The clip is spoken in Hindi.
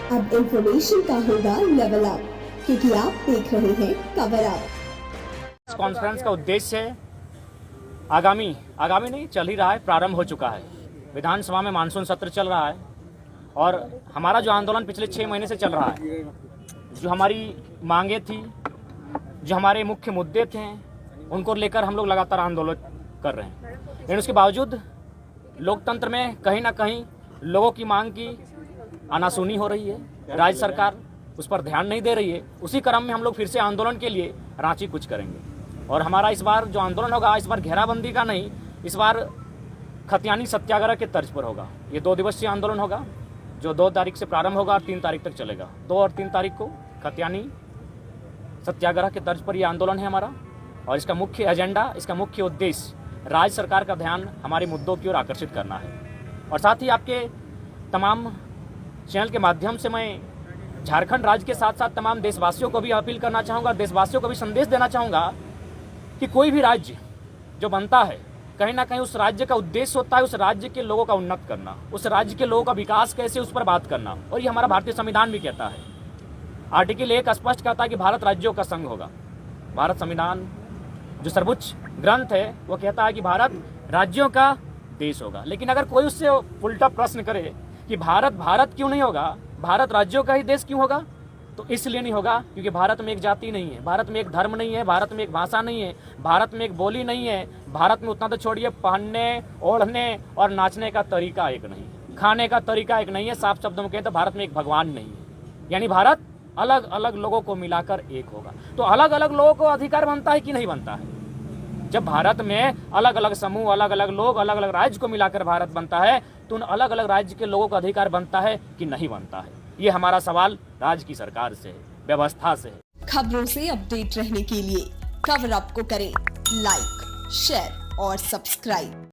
अब इंफॉर्मेशन का होगा लेवल अप, क्योंकि आप देख रहे हैं कवर अप। इस कॉन्फ्रेंस का उद्देश्य है आगामी नहीं चल ही रहा है, प्रारंभ हो चुका है। विधानसभा में मानसून सत्र चल रहा है और हमारा जो आंदोलन पिछले 6 महीने से चल रहा है, जो हमारी मांगे थी, जो हमारे मुख्य मुद्दे थे, उनको लेकर हम लोग लगातार आंदोलन कर रहे हैं। लेकिन उसके बावजूद लोकतंत्र में कहीं ना कहीं लोगों की मांग की आनासुनी हो रही है। राज्य सरकार उस पर ध्यान नहीं दे रही है। उसी क्रम में हम लोग फिर से आंदोलन के लिए रांची कूच करेंगे और हमारा इस बार जो आंदोलन होगा, इस बार घेराबंदी का नहीं, इस बार खतियानी सत्याग्रह के तर्ज पर होगा। ये 2 दिवसीय आंदोलन होगा जो 2 तारीख से प्रारंभ होगा और 3 तारीख तक चलेगा। 2 और 3 तारीख को खतियानी सत्याग्रह के तर्ज पर ये आंदोलन है हमारा, और इसका मुख्य एजेंडा, इसका मुख्य उद्देश्य राज्य सरकार का ध्यान हमारे मुद्दों की ओर आकर्षित करना है। और साथ ही आपके तमाम चैनल के माध्यम से मैं झारखंड राज्य के साथ साथ तमाम देशवासियों को भी अपील करना चाहूँगा, देशवासियों को भी संदेश देना चाहूँगा कि कोई भी राज्य जो बनता है, कहीं ना कहीं उस राज्य का उद्देश्य होता है उस राज्य के लोगों का उन्नत करना, उस राज्य के लोगों का विकास कैसे, उस पर बात करना। और ये हमारा भारतीय संविधान भी कहता है। आर्टिकल 1 स्पष्ट कहता है कि भारत राज्यों का संघ होगा। भारत संविधान जो सर्वोच्च ग्रंथ है वो कहता है कि भारत राज्यों का देश होगा। लेकिन अगर कोई उससे उल्टा प्रश्न करे कि भारत क्यों नहीं होगा, भारत राज्यों का ही देश क्यों होगा, तो इसलिए नहीं होगा क्योंकि भारत में एक जाति नहीं है, भारत में एक धर्म नहीं है, भारत में एक भाषा नहीं है, भारत में एक बोली नहीं है, भारत में उतना तो छोड़िए पहनने, ओढ़ने और नाचने का तरीका एक नहीं, खाने का तरीका एक नहीं है। साफ शब्दों में कहें तो भारत में एक भगवान नहीं है। यानी भारत अलग अलग लोगों को मिलाकर एक होगा। तो अलग अलग लोगों को अधिकार बनता है कि नहीं बनता है? जब भारत में अलग अलग समूह, अलग अलग लोग, अलग अलग राज्य को मिलाकर भारत बनता है, तो उन अलग अलग राज्य के लोगों का अधिकार बनता है कि नहीं बनता है? ये हमारा सवाल राज्य की सरकार से है, व्यवस्था से है। खबरों से अपडेट रहने के लिए कवर अप को करें लाइक, शेयर और सब्सक्राइब।